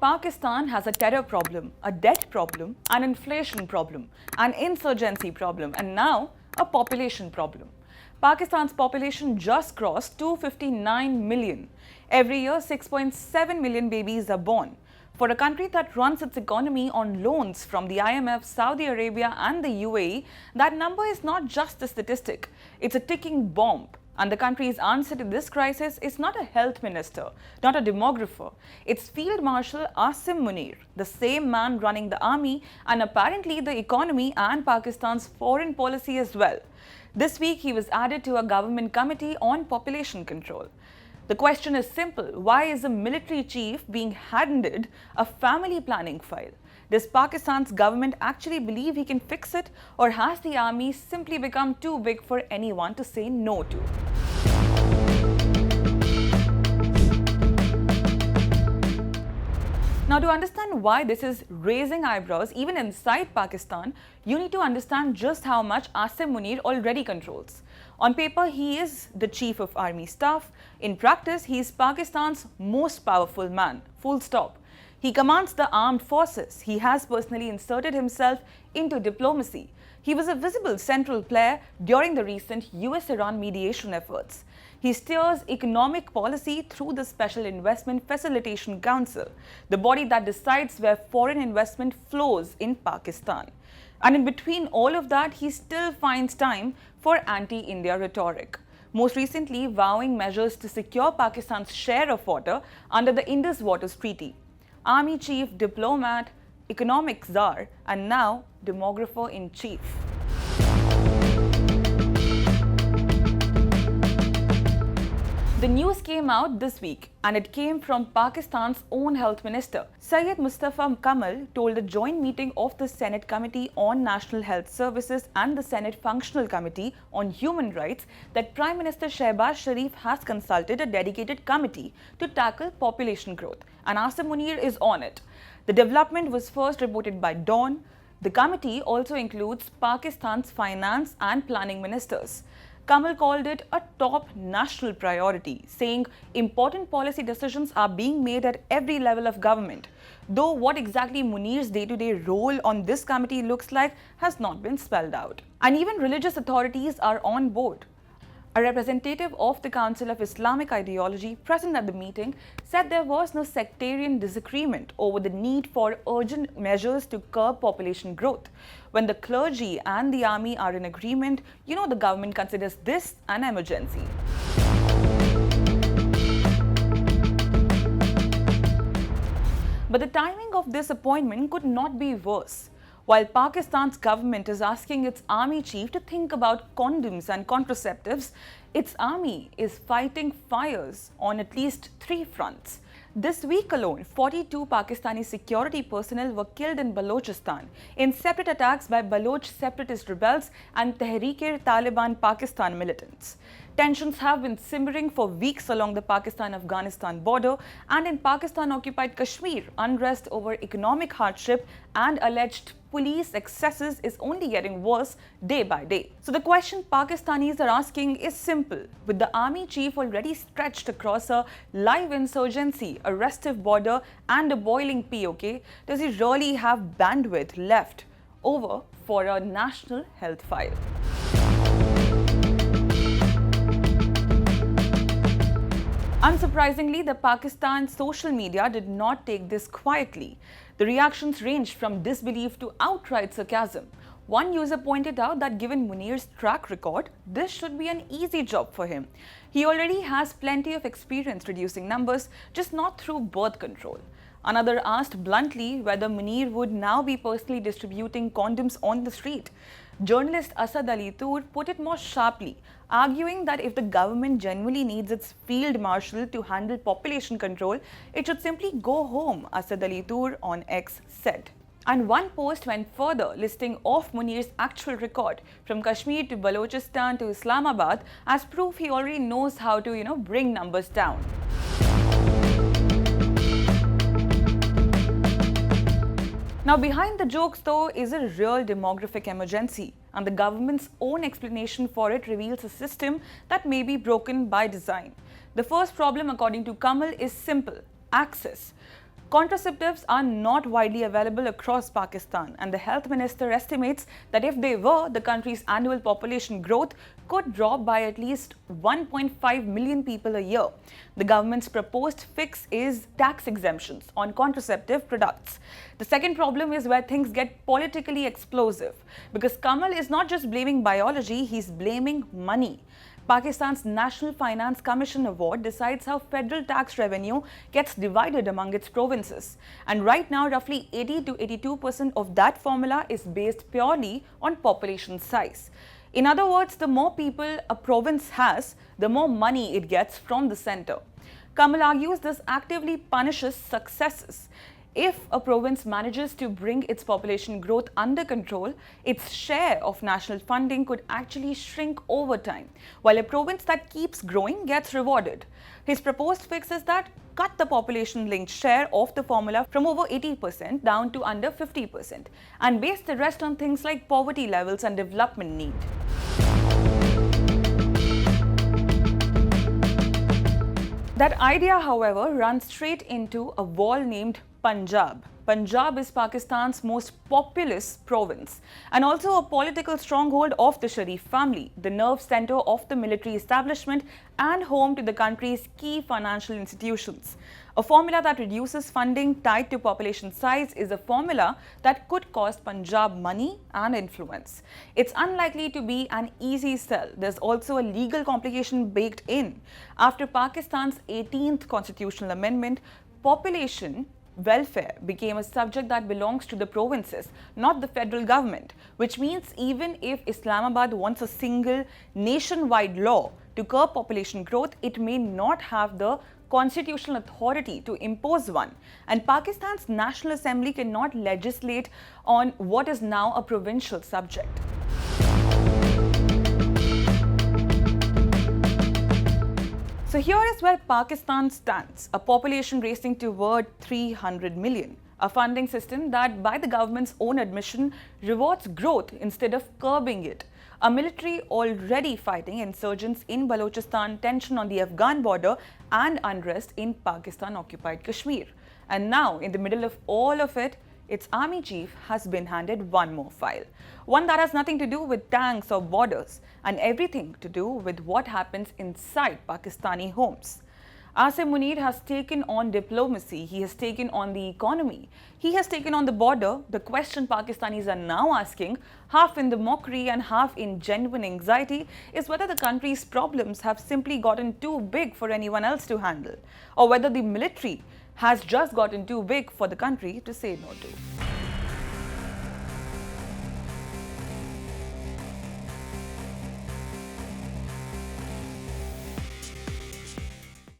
Pakistan has a terror problem, a debt problem, an inflation problem, an insurgency problem, and now a population problem. Pakistan's population just crossed 259 million. Every year, 6.7 million babies are born. For a country that runs its economy on loans from the IMF, Saudi Arabia and the UAE, that number is not just a statistic, it's a ticking bomb. And the country's answer to this crisis is not a health minister, not a demographer. It's Field Marshal Asim Munir, the same man running the army and apparently the economy and Pakistan's foreign policy as well. This week, he was added to a government committee on population control. The question is simple: why is a military chief being handed a family planning file? Does Pakistan's government actually believe he can fix it, or has the army simply become too big for anyone to say no to? Now, to understand why this is raising eyebrows even inside Pakistan, you need to understand just how much Asim Munir already controls. On paper, he is the chief of army staff. In practice, he is Pakistan's most powerful man, full stop. He commands the armed forces. He has personally inserted himself into diplomacy. He was a visible central player during the recent US-Iran mediation efforts. He steers economic policy through the Special Investment Facilitation Council, the body that decides where foreign investment flows in Pakistan. And in between all of that, he still finds time for anti-India rhetoric. Most recently, vowing measures to secure Pakistan's share of water under the Indus Waters Treaty. Army chief, diplomat, economic czar, and now demographer-in-chief. The news came out this week, and it came from Pakistan's own health minister. Syed Mustafa Kamal told a joint meeting of the Senate Committee on National Health Services and the Senate Functional Committee on Human Rights that Prime Minister Shehbaz Sharif has consulted a dedicated committee to tackle population growth, and Asim Munir is on it. The development was first reported by Dawn. The committee also includes Pakistan's finance and planning ministers. Kamal called it a top national priority, saying important policy decisions are being made at every level of government. Though what exactly Munir's day-to-day role on this committee looks like has not been spelled out. And even religious authorities are on board. A representative of the Council of Islamic Ideology present at the meeting said there was no sectarian disagreement over the need for urgent measures to curb population growth. When the clergy and the army are in agreement, the government considers this an emergency. But the timing of this appointment could not be worse. While Pakistan's government is asking its army chief to think about condoms and contraceptives, its army is fighting fires on at least 3 fronts. This week alone, 42 Pakistani security personnel were killed in Balochistan in separate attacks by Baloch separatist rebels and Tehreek-e-Taliban Pakistan militants. Tensions have been simmering for weeks along the Pakistan-Afghanistan border, and in Pakistan-occupied Kashmir, unrest over economic hardship and alleged police excesses is only getting worse day by day. So the question Pakistanis are asking is simple. With the army chief already stretched across a live insurgency, a restive border and a boiling POK, does he really have bandwidth left over for a national health file? Unsurprisingly, the Pakistan social media did not take this quietly. The reactions ranged from disbelief to outright sarcasm. One user pointed out that given Munir's track record, this should be an easy job for him. He already has plenty of experience reducing numbers, just not through birth control. Another asked bluntly whether Munir would now be personally distributing condoms on the street. Journalist Asad Ali Tur put it more sharply, arguing that if the government genuinely needs its field marshal to handle population control, it should simply go home, Asad Ali Tur on X said. And one post went further, listing off Munir's actual record from Kashmir to Balochistan to Islamabad as proof he already knows how to, bring numbers down. Now, behind the jokes, though, is a real demographic emergency, and the government's own explanation for it reveals a system that may be broken by design. The first problem, according to Kamal, is simple: access. Contraceptives are not widely available across Pakistan, and the health minister estimates that if they were, the country's annual population growth could drop by at least 1.5 million people a year. The government's proposed fix is tax exemptions on contraceptive products. The second problem is where things get politically explosive, because Kamal is not just blaming biology, he's blaming money. Pakistan's National Finance Commission Award decides how federal tax revenue gets divided among its provinces. And right now, roughly 80 to 82% of that formula is based purely on population size. In other words, the more people a province has, the more money it gets from the center. Kamal argues this actively punishes successes. If a province manages to bring its population growth under control, its share of national funding could actually shrink over time, while a province that keeps growing gets rewarded. His proposed fix is that cut the population-linked share of the formula from over 80% down to under 50% and base the rest on things like poverty levels and development need. That idea, however, runs straight into a wall named Punjab. Punjab is Pakistan's most populous province and also a political stronghold of the Sharif family, the nerve center of the military establishment and home to the country's key financial institutions. A formula that reduces funding tied to population size is a formula that could cost Punjab money and influence. It's unlikely to be an easy sell. There's also a legal complication baked in. After Pakistan's 18th constitutional amendment, population welfare became a subject that belongs to the provinces, not the federal government, which means even if Islamabad wants a single nationwide law to curb population growth, it may not have the constitutional authority to impose one. And Pakistan's National Assembly cannot legislate on what is now a provincial subject. So here is where Pakistan stands, a population racing toward 300 million, a funding system that, by the government's own admission, rewards growth instead of curbing it, a military already fighting insurgents in Balochistan, tension on the Afghan border and unrest in Pakistan-occupied Kashmir. And now, in the middle of all of it, its army chief has been handed one more file. One that has nothing to do with tanks or borders and everything to do with what happens inside Pakistani homes. Asim Munir has taken on diplomacy, he has taken on the economy, he has taken on the border. The question Pakistanis are now asking, half in the mockery and half in genuine anxiety, is whether the country's problems have simply gotten too big for anyone else to handle, or whether the military has just gotten too big for the country to say no to.